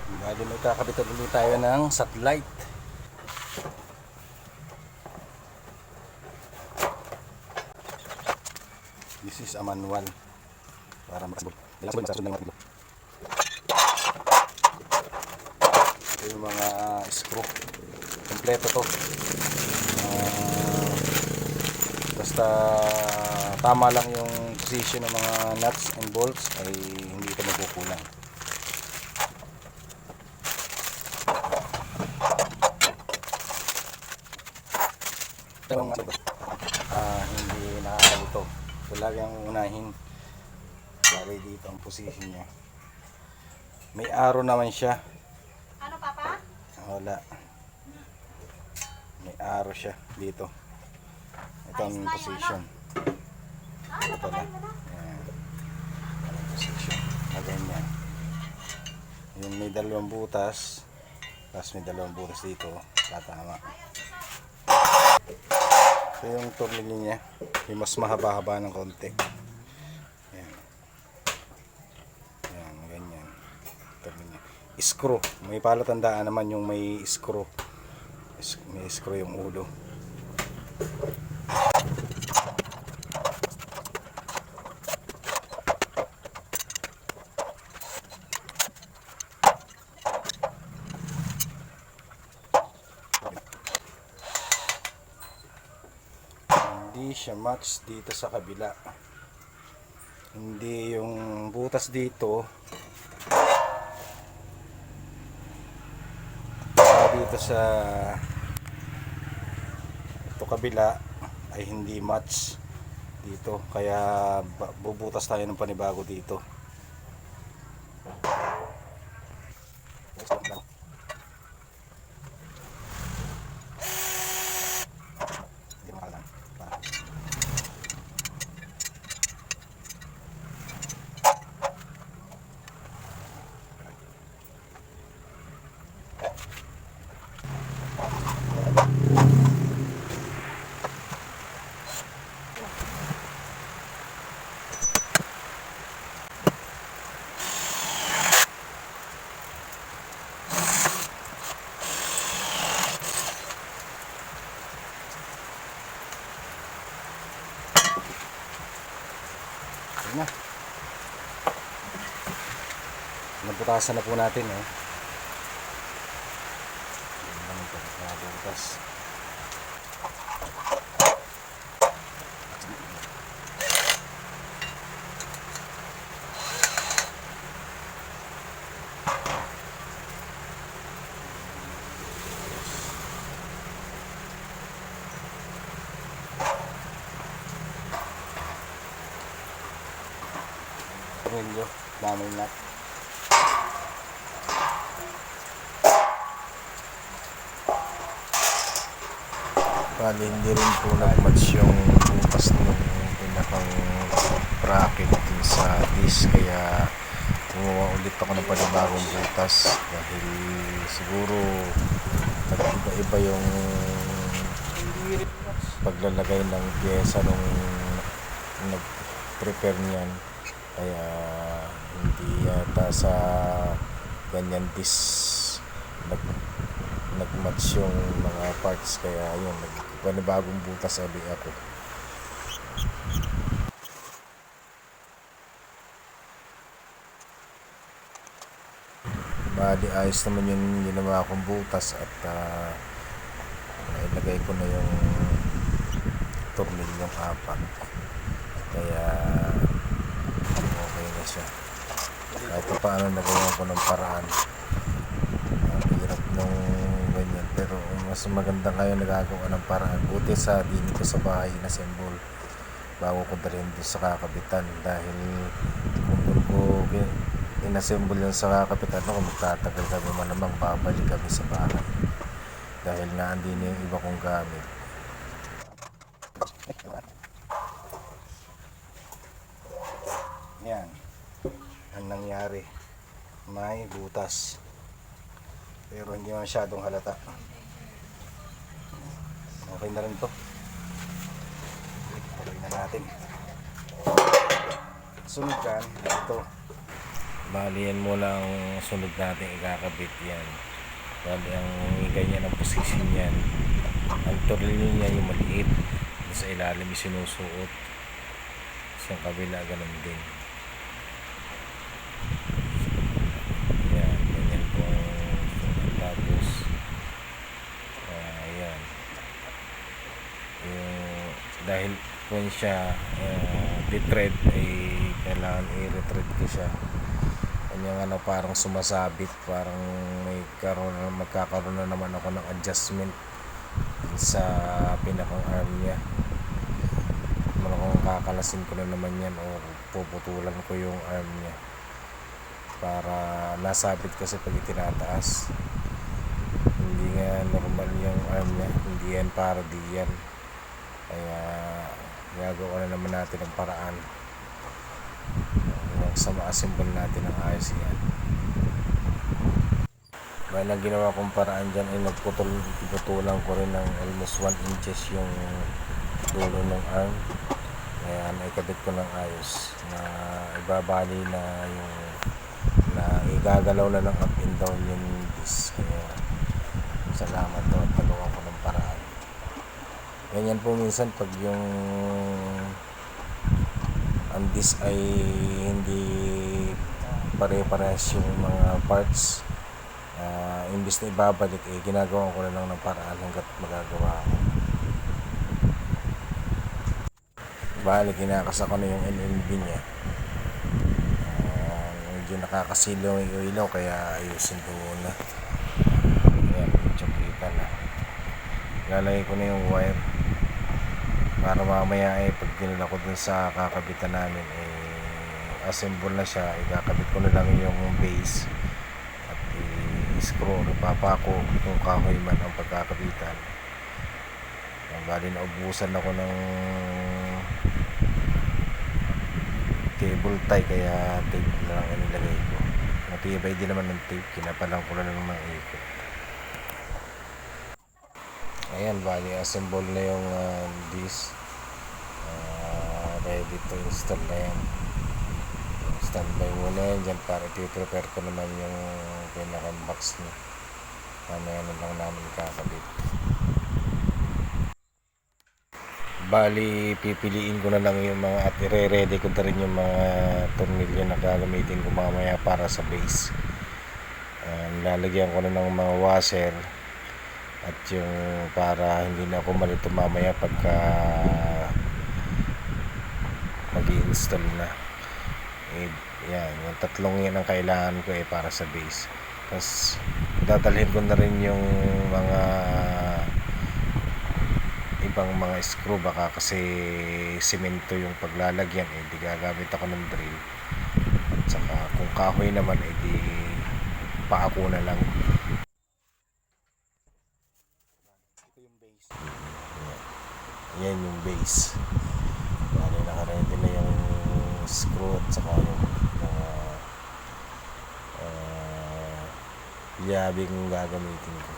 Bali may kakabitan ulit tayo ng satellite. This is a manual para makasabot. Ito yung mga screw. Kompleto to. Basta tama lang yung position ng mga nuts and bolts ay hindi ito magkukulang. Hindi nakakalito. So lagi ang unahin. Lagi dito ang position niya. May arrow naman siya. Ano, Papa? Wala. May arrow siya dito. Ito ang position. Ito pala. Ayan. Ang position. Ganyan. Yung may dalawang butas. Tapos may dalawang butas dito. Tatama. So yung tornilyo niya, yung mas mahaba-haba ng konti. Ayan. Ayan, ganyan. Tornilyo. Screw. May palatandaan naman yung may screw. May screw yung ulo. Hindi siya match dito sa kabila. Hindi yung butas dito dito sa ito kabila ay hindi match dito, kaya bubutas tayo ng panibago dito. Na. Nabutasan na po natin nabutas. Tornilyo, daming nut. Bali hindi rin po nag-match yung butas ng pinakang bracket din sa disc, kaya gumawa ulit ako ng panibagong butas dahil siguro nag-iba-iba yung paglalagay ng pyesa nung nag-prepare niyan. Kaya hindi yata sa ganyan disc nag-match yung mga parts, kaya yun, panibagong butas abi ako. Bali ayos naman yung ginawa kong butas at ilagay ko na yung tornilyong apat, kaya okay na siya. Kahit paano nagawa ko ng paraan. Hirap nung ganyan, pero mas maganda ngayon nagagawa ng paraan. Buti sa dito sa bahay inassemble bago ko dalhin doon sa kakabitan, dahil kung doon ko inassemble yun sa kakabitan ako, magtatagal kami, malamang babalik kami sa bahay dahil nga andin yung iba kong gamit. Yan ang nangyari, may butas pero hindi masyadong halata. Okay na rin to, tuloy na natin. Sunod kan ito, Bali yan muna ang sunod natin ikakabit yan. Bali ang ganyan ang position yan. Ang tornilyo niya yung maliit. Sa ilalim yung sinusuot. Sa kabila ganun din. Yan, ganyan po. Tapos ayan. Yung, dahil po siya di-thread ay kailangan i-retread ko siya. Kanyang parang sumasabit, parang magkakaroon na naman ako ng adjustment sa pinakang arm niya. Kung kakalasin ko na naman yan o puputulan ko yung arm niya para nasabit kasi pag itinataas. Hindi nga normal yung arm niya, hindi yan para di yan. Kaya gagawa na naman natin ang paraan sa ma-assemble natin ang ayos yan. Dahil ang ginawa kong paraan dyan ay nagputulan ko rin ng almost 1 inches yung dulo ng arm. Kaya naikabit ko ng ayos na ibabali na yung na igagalaw na ng up and down yung disc. Kaya salamat daw at nagawa ko ng paraan. Ganyan po minsan pag yung ang disc ay hindi pare-parehas yung mga parts, imbis na ibabalik ginagawa ko na lang ng paraan hanggat magagawa ko. Bali kinakas ako na yung NMB niya, medyo nakakasilaw yung ilaw kaya ayusin ko muna. Ayan, tsukita na, lalagay ko na yung wire para mamaya pag dinala ko dun sa kakabitan namin assemble na siya. Ikakabit ko na lang yung base at i-screw, ipapako kung kahoy man ang pagkakabitan. Bali naubusan ako ng cable tie kaya tape na lang inilagay ko. Matibay din naman ng tape, kinapalang ko na lang ng ikot. Ayan, bali assemble na yung disc, ready to install na yan. Standby muna yan dyan para i-prepare ko naman yung pinakang box niya. Mamaya na lang namin kakabit. Bali pipiliin ko na lang yung mga at i-ready ko na rin yung mga tornilyo na gagamitin ko mamaya para sa base. Lalagyan ko na ng mga washer at yung para hindi na ako malito mamaya pagka mag-i-install na. Yan, yung tatlong yan ang kailangan ko para sa base. Tapos dadalhin ko na rin yung mga ibang mga screw, baka kasi simento yung paglalagyan di gagamit ako ng drill. At saka kung kahoy naman di paako na lang. Ito yung base. Yan yung base. Bali naka-ready na yung screw at saka yung mga yabing gagamitin ko.